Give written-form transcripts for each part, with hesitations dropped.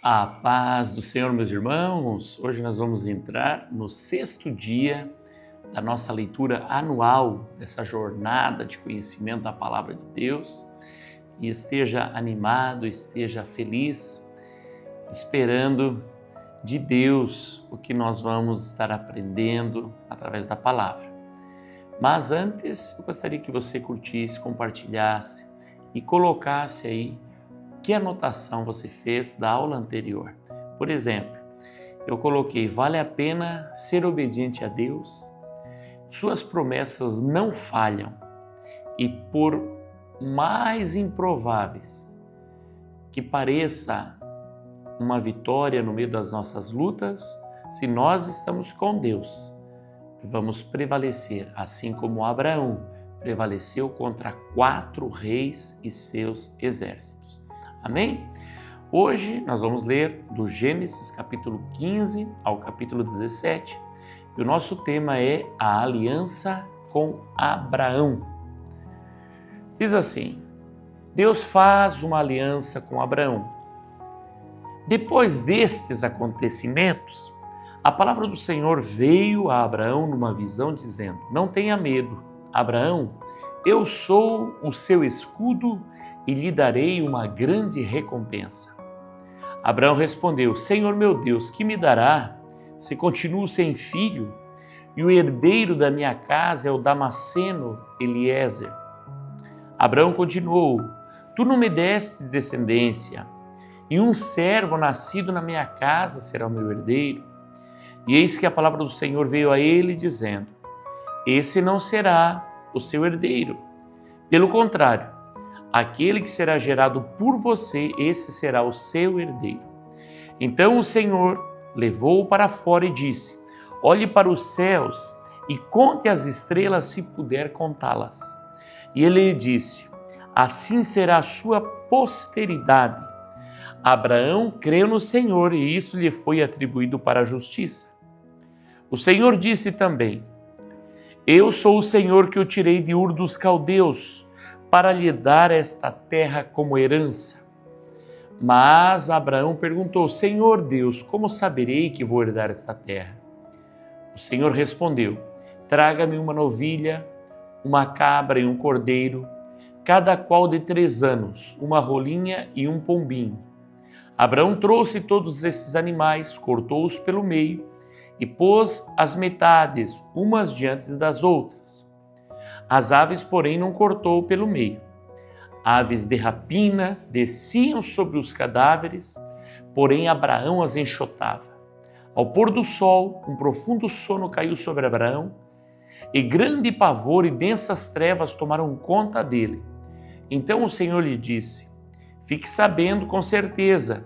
A paz do Senhor, meus irmãos. Hoje nós vamos entrar no 6º dia da nossa leitura anual dessa jornada de conhecimento da Palavra de Deus. E esteja animado, esteja feliz, esperando de Deus o que nós vamos estar aprendendo através da Palavra. Mas antes, eu gostaria que você curtisse, compartilhasse e colocasse aí que anotação você fez da aula anterior. Por exemplo, eu coloquei: vale a pena ser obediente a Deus? Suas promessas não falham e, por mais improváveis que pareça uma vitória no meio das nossas lutas, se nós estamos com Deus, vamos prevalecer, assim como Abraão prevaleceu contra 4 reis e seus exércitos. Amém? Hoje nós vamos ler do Gênesis capítulo 15 ao capítulo 17 e o nosso tema é a aliança com Abraão. Diz assim: Deus faz uma aliança com Abraão. Depois destes acontecimentos, a palavra do Senhor veio a Abraão numa visão dizendo: não tenha medo, Abraão, eu sou o seu escudo e lhe darei uma grande recompensa. Abraão respondeu: Senhor meu Deus, que me dará se continuo sem filho e o herdeiro da minha casa é o Damasceno Eliezer? Abraão continuou: Tu não me destes descendência, e um servo nascido na minha casa será o meu herdeiro. E eis que a palavra do Senhor veio a ele dizendo: Esse não será o seu herdeiro. Pelo contrário, aquele que será gerado por você, esse será o seu herdeiro. Então o Senhor levou-o para fora e disse: Olhe para os céus e conte as estrelas se puder contá-las. E ele lhe disse: Assim será a sua posteridade. Abraão creu no Senhor e isso lhe foi atribuído para a justiça. O Senhor disse também: Eu sou o Senhor que o tirei de Ur dos Caldeus, para lhe dar esta terra como herança. Mas Abraão perguntou: Senhor Deus, como saberei que vou herdar esta terra? O Senhor respondeu: Traga-me uma novilha, uma cabra e um cordeiro, cada qual de 3 anos, uma rolinha e um pombinho. Abraão trouxe todos esses animais, cortou-os pelo meio e pôs as metades, umas diante das outras. As aves, porém, não cortou pelo meio. Aves de rapina desciam sobre os cadáveres, porém Abraão as enxotava. Ao pôr do sol, um profundo sono caiu sobre Abraão, e grande pavor e densas trevas tomaram conta dele. Então o Senhor lhe disse: Fique sabendo com certeza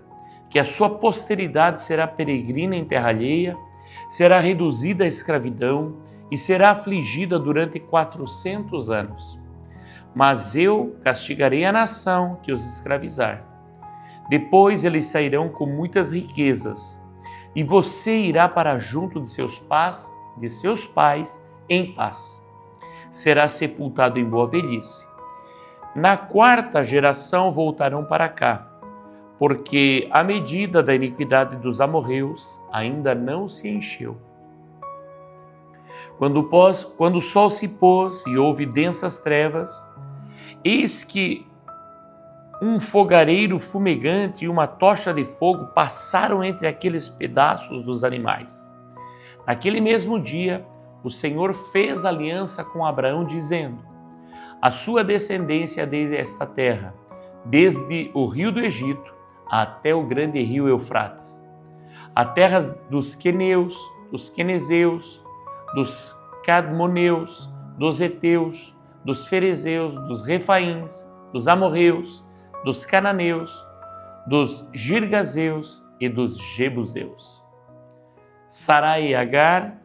que a sua posteridade será peregrina em terra alheia, será reduzida à escravidão, e será afligida durante 400 anos. Mas eu castigarei a nação que os escravizar. Depois eles sairão com muitas riquezas, e você irá para junto de seus pais em paz. Será sepultado em boa velhice. Na 4ª geração voltarão para cá, porque a medida da iniquidade dos amorreus ainda não se encheu. Quando o sol se pôs e houve densas trevas, eis que um fogareiro fumegante e uma tocha de fogo passaram entre aqueles pedaços dos animais. Naquele mesmo dia, o Senhor fez aliança com Abraão, dizendo: A sua descendência desde esta terra, desde o rio do Egito até o grande rio Eufrates, a terra dos queneus, dos quenezeus, dos cadmoneus, dos heteus, dos ferezeus, dos refaíns, dos amorreus, dos cananeus, dos girgazeus e dos jebuseus. Sarai e Agar,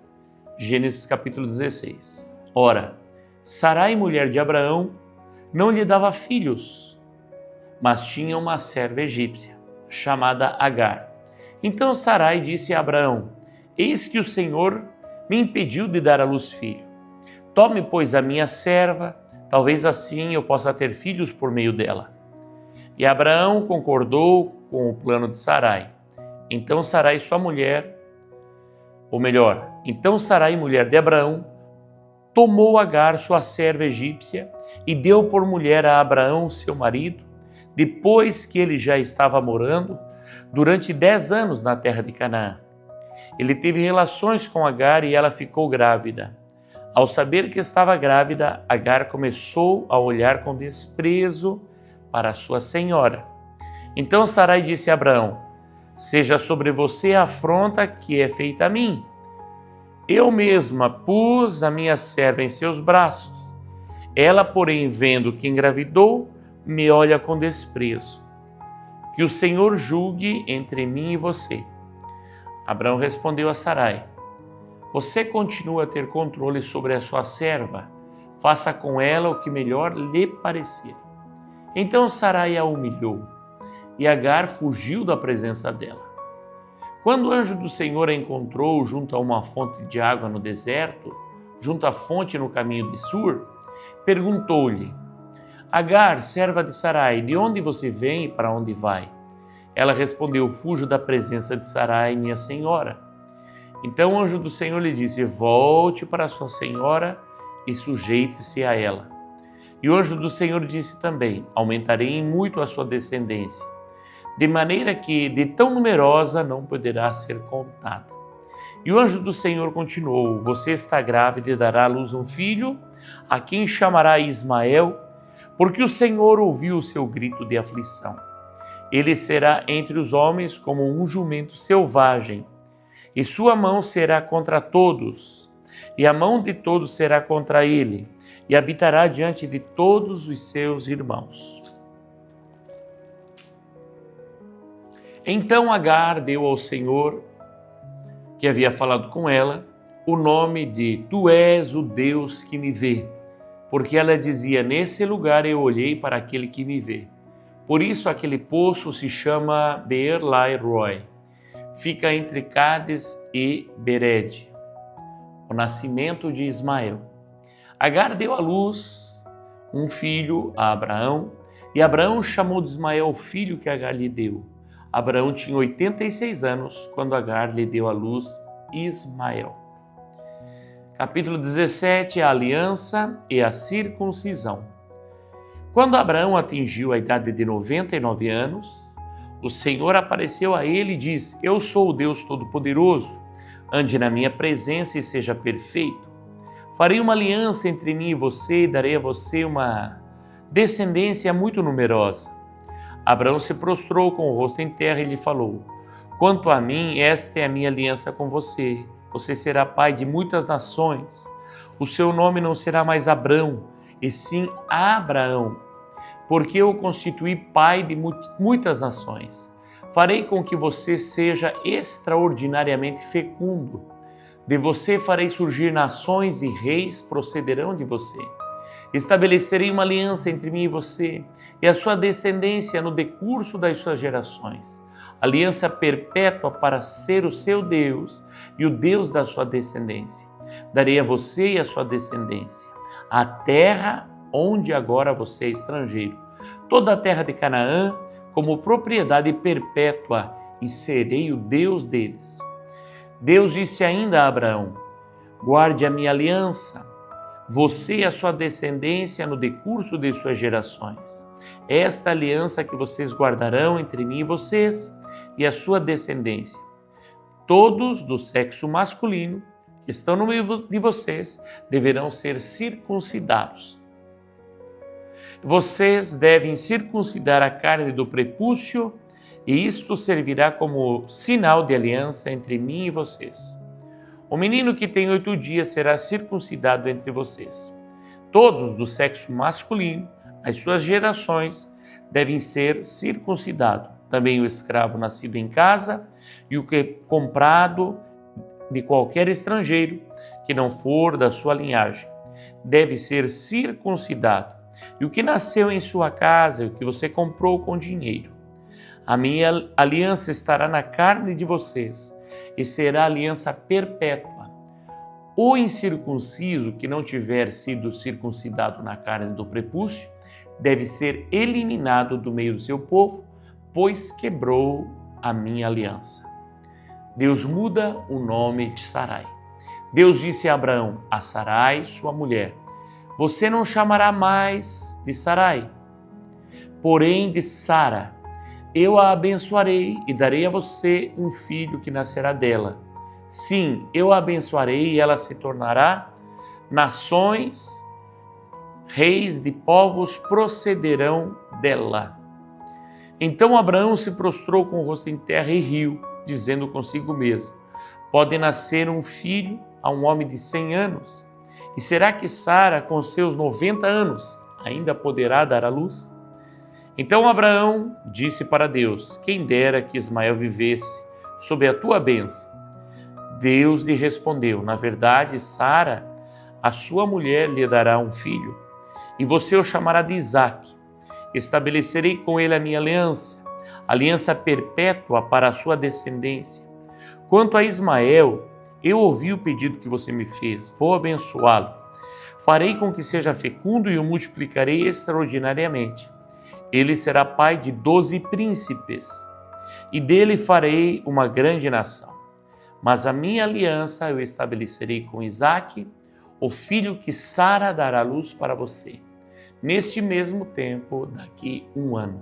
Gênesis capítulo 16. Ora, Sarai, mulher de Abraão, não lhe dava filhos, mas tinha uma serva egípcia, chamada Agar. Então Sarai disse a Abraão: Eis que o Senhor me impediu de dar à luz filho. Tome, pois, a minha serva, talvez assim eu possa ter filhos por meio dela. E Abraão concordou com o plano de Sarai. Então Sarai, sua mulher, ou melhor, então Sarai, mulher de Abraão, tomou Agar, sua serva egípcia, e deu por mulher a Abraão, seu marido, depois que ele já estava morando durante 10 anos na terra de Canaã. Ele teve relações com Agar e ela ficou grávida. Ao saber que estava grávida, Agar começou a olhar com desprezo para sua senhora. Então Sarai disse a Abraão: seja sobre você a afronta que é feita a mim. Eu mesma pus a minha serva em seus braços. Ela, porém, vendo que engravidou, me olha com desprezo. Que o Senhor julgue entre mim e você. Abraão respondeu a Sarai: você continua a ter controle sobre a sua serva. Faça com ela o que melhor lhe parecer. Então Sarai a humilhou, e Agar fugiu da presença dela. Quando o anjo do Senhor a encontrou junto a uma fonte de água no deserto, junto à fonte no caminho de Sur, perguntou-lhe: Agar, serva de Sarai, de onde você vem e para onde vai? Ela respondeu: fujo da presença de Sarai, minha senhora. Então o anjo do Senhor lhe disse: volte para sua senhora e sujeite-se a ela. E o anjo do Senhor disse também: aumentarei em muito a sua descendência, de maneira que de tão numerosa não poderá ser contada. E o anjo do Senhor continuou: você está grávida e dará à luz um filho, a quem chamará Ismael, porque o Senhor ouviu o seu grito de aflição. Ele será entre os homens como um jumento selvagem, e sua mão será contra todos, e a mão de todos será contra ele, e habitará diante de todos os seus irmãos. Então Agar deu ao Senhor, que havia falado com ela, o nome de Tu és o Deus que me vê, porque ela dizia: nesse lugar eu olhei para aquele que me vê. Por isso aquele poço se chama Beer-Lai-Roi. Fica entre Cádiz e Bered, o nascimento de Ismael. Agar deu à luz um filho a Abraão, e Abraão chamou de Ismael o filho que Agar lhe deu. Abraão tinha 86 anos quando Agar lhe deu à luz Ismael. Capítulo 17, a aliança e a circuncisão. Quando Abraão atingiu a idade de 99 anos, o Senhor apareceu a ele e disse: eu sou o Deus Todo-Poderoso, ande na minha presença e seja perfeito. Farei uma aliança entre mim e você e darei a você uma descendência muito numerosa. Abraão se prostrou com o rosto em terra e lhe falou: quanto a mim, esta é a minha aliança com você. Você será pai de muitas nações. O seu nome não será mais Abrão, e sim Abraão, porque eu o constituí pai de muitas nações. Farei com que você seja extraordinariamente fecundo. De você farei surgir nações e reis procederão de você. Estabelecerei uma aliança entre mim e você e a sua descendência no decurso das suas gerações. Aliança perpétua para ser o seu Deus e o Deus da sua descendência. Darei a você e a sua descendência a terra onde agora você é estrangeiro, toda a terra de Canaã como propriedade perpétua, e serei o Deus deles. Deus disse ainda a Abraão: guarde a minha aliança, você e a sua descendência no decurso de suas gerações. Esta aliança que vocês guardarão entre mim e vocês e a sua descendência. Todos do sexo masculino que estão no meio de vocês deverão ser circuncidados. Vocês devem circuncidar a carne do prepúcio, e isto servirá como sinal de aliança entre mim e vocês. O menino que tem 8 dias será circuncidado entre vocês. Todos do sexo masculino, as suas gerações, devem ser circuncidados. Também o escravo nascido em casa e o que é comprado de qualquer estrangeiro que não for da sua linhagem deve ser circuncidado. E o que nasceu em sua casa e o que você comprou com dinheiro. A minha aliança estará na carne de vocês e será aliança perpétua. O incircunciso que não tiver sido circuncidado na carne do prepúcio deve ser eliminado do meio do seu povo, pois quebrou a minha aliança. Deus muda o nome de Sarai. Deus disse a Abraão: a Sarai, sua mulher, você não chamará mais de Sarai, porém de Sara. Eu a abençoarei e darei a você um filho que nascerá dela. Sim, eu a abençoarei e ela se tornará nações, reis de povos procederão dela. Então Abraão se prostrou com o rosto em terra e riu, dizendo consigo mesmo: pode nascer um filho a um homem de 100 anos? E será que Sara, com seus 90 anos, ainda poderá dar à luz? Então Abraão disse para Deus: quem dera que Ismael vivesse sob a tua bênção. Deus lhe respondeu: na verdade, Sara, a sua mulher, lhe dará um filho, e você o chamará de Isaque. Estabelecerei com ele a minha aliança perpétua para a sua descendência. Quanto a Ismael, eu ouvi o pedido que você me fez, vou abençoá-lo. Farei com que seja fecundo e o multiplicarei extraordinariamente. Ele será pai de 12 príncipes, e dele farei uma grande nação. Mas a minha aliança eu estabelecerei com Isaque, o filho que Sara dará à luz para você, neste mesmo tempo, daqui 1 ano.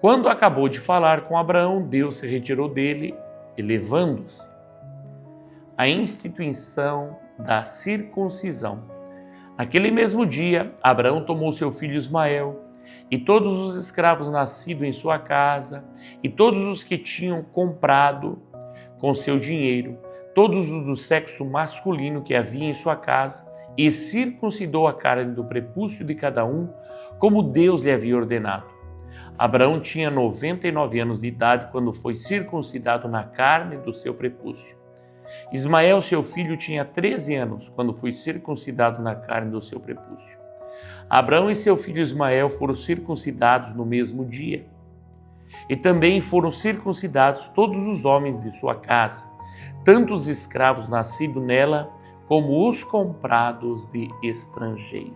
Quando acabou de falar com Abraão, Deus se retirou dele, elevando-se. A instituição da circuncisão. Naquele mesmo dia, Abraão tomou seu filho Ismael e todos os escravos nascidos em sua casa e todos os que tinham comprado com seu dinheiro, todos os do sexo masculino que havia em sua casa, e circuncidou a carne do prepúcio de cada um, como Deus lhe havia ordenado. Abraão tinha 99 anos de idade quando foi circuncidado na carne do seu prepúcio. Ismael, seu filho, tinha 13 anos quando foi circuncidado na carne do seu prepúcio. Abraão e seu filho Ismael foram circuncidados no mesmo dia. E também foram circuncidados todos os homens de sua casa, tanto os escravos nascidos nela, como os comprados de estrangeiros.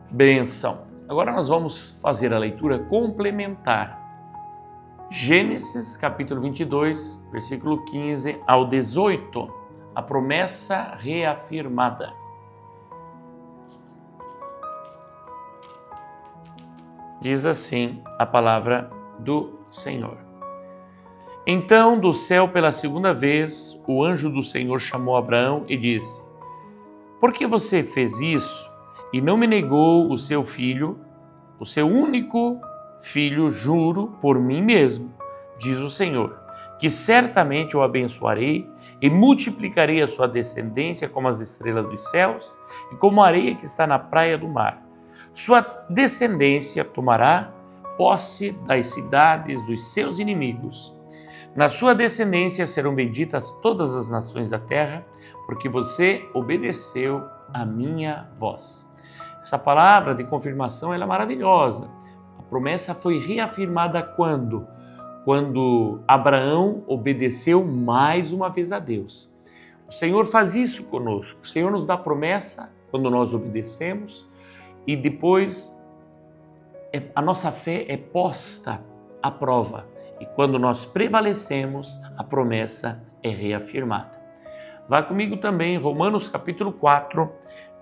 Benção. Agora nós vamos fazer a leitura complementar. Gênesis capítulo 22, versículo 15 ao 18. A promessa reafirmada. Diz assim a palavra do Senhor. Então, do céu pela segunda vez, o anjo do Senhor chamou Abraão e disse: por que você fez isso e não me negou o seu filho, o seu único filho? Juro por mim mesmo, diz o Senhor, que certamente o abençoarei e multiplicarei a sua descendência como as estrelas dos céus e como a areia que está na praia do mar. Sua descendência tomará posse das cidades dos seus inimigos. Na sua descendência serão benditas todas as nações da terra, porque você obedeceu a minha voz. Essa palavra de confirmação ela é maravilhosa. A promessa foi reafirmada quando? Quando Abraão obedeceu mais uma vez a Deus. O Senhor faz isso conosco. O Senhor nos dá promessa quando nós obedecemos e depois a nossa fé é posta à prova. E quando nós prevalecemos, a promessa é reafirmada. Vá comigo também em Romanos capítulo 4,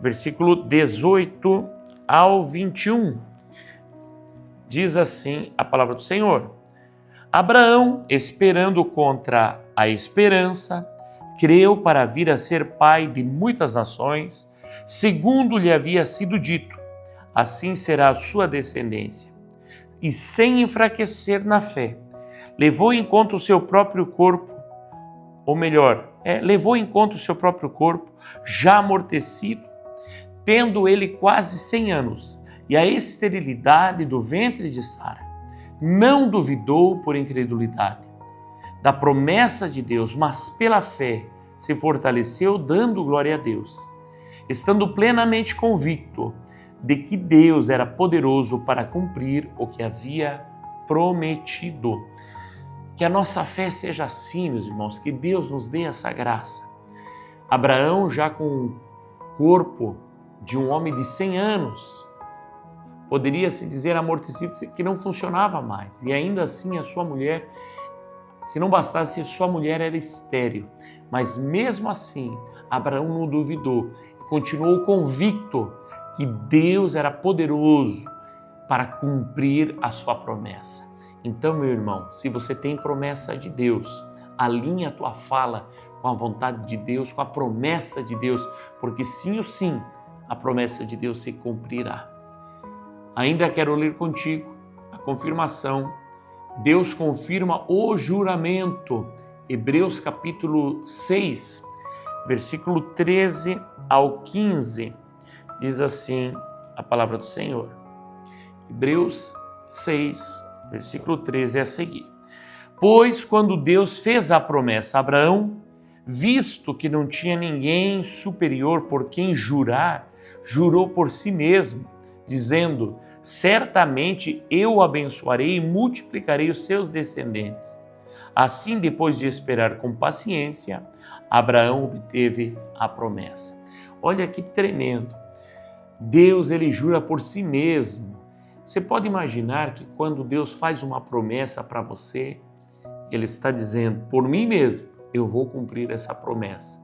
versículo 18 ao 21. Diz assim a palavra do Senhor: Abraão, esperando contra a esperança, creu para vir a ser pai de muitas nações, segundo lhe havia sido dito, assim será a sua descendência. E sem enfraquecer na fé, levou em conta o seu próprio corpo, levou em conta o seu próprio corpo, já amortecido, tendo ele quase 100 anos, e a esterilidade do ventre de Sara. Não duvidou por incredulidade da promessa de Deus, mas pela fé se fortaleceu, dando glória a Deus, estando plenamente convicto de que Deus era poderoso para cumprir o que havia prometido. Que a nossa fé seja assim, meus irmãos, que Deus nos dê essa graça. Abraão, já com o corpo de um homem de 100 anos, poderia se dizer amortecido, que não funcionava mais. E ainda assim a sua mulher Se não bastasse, sua mulher era estéril. Mas mesmo assim, Abraão não duvidou e continuou convicto que Deus era poderoso para cumprir a sua promessa. Então, meu irmão, se você tem promessa de Deus, alinhe a tua fala com a vontade de Deus, com a promessa de Deus, porque sim ou sim, a promessa de Deus se cumprirá. Ainda quero ler contigo a confirmação. Deus confirma o juramento. Hebreus capítulo 6, versículo 13 ao 15, diz assim a palavra do Senhor. Hebreus 6, versículo 13 é a seguir. Pois quando Deus fez a promessa a Abraão, visto que não tinha ninguém superior por quem jurar, jurou por si mesmo, dizendo: certamente eu o abençoarei e multiplicarei os seus descendentes. Assim, depois de esperar com paciência, Abraão obteve a promessa. Olha que tremendo. Deus, ele jura por si mesmo. Você pode imaginar que quando Deus faz uma promessa para você, ele está dizendo: por mim mesmo, eu vou cumprir essa promessa.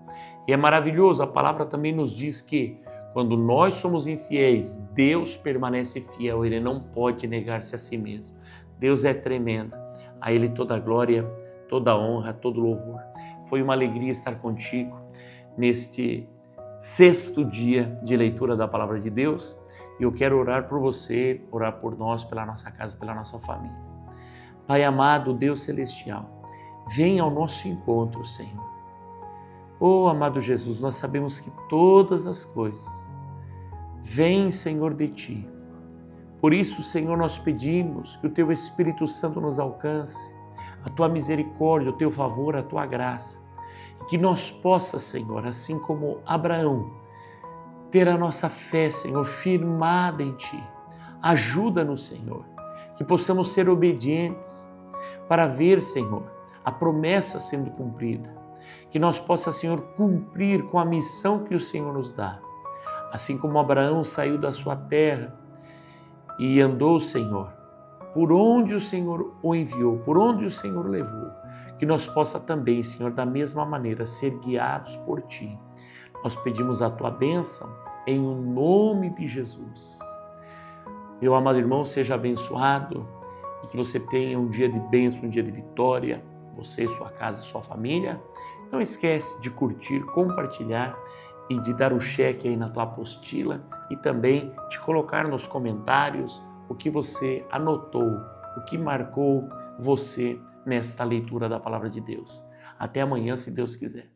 E é maravilhoso, a palavra também nos diz que quando nós somos infiéis, Deus permanece fiel, ele não pode negar-se a si mesmo. Deus é tremendo. A ele toda a glória, toda a honra, todo o louvor. Foi uma alegria estar contigo neste 6º dia de leitura da palavra de Deus. E eu quero orar por você, orar por nós, pela nossa casa, pela nossa família. Pai amado, Deus celestial, venha ao nosso encontro, Senhor. Oh, amado Jesus, nós sabemos que todas as coisas vêm, Senhor, de Ti. Por isso, Senhor, nós pedimos que o Teu Espírito Santo nos alcance, a Tua misericórdia, o Teu favor, a Tua graça. E que nós possamos, Senhor, assim como Abraão, ter a nossa fé, Senhor, firmada em Ti. Ajuda-nos, Senhor, que possamos ser obedientes para ver, Senhor, a promessa sendo cumprida. Que nós possamos, Senhor, cumprir com a missão que o Senhor nos dá. Assim como Abraão saiu da sua terra e andou, Senhor, por onde o Senhor o enviou, por onde o Senhor levou, que nós possamos também, Senhor, da mesma maneira, ser guiados por Ti. Nós pedimos a Tua bênção em nome de Jesus. Meu amado irmão, seja abençoado e que você tenha um dia de bênção, um dia de vitória, você, sua casa, sua família. Não esquece de curtir, compartilhar e de dar o cheque aí na tua apostila e também de colocar nos comentários o que você anotou, o que marcou você nesta leitura da palavra de Deus. Até amanhã, se Deus quiser.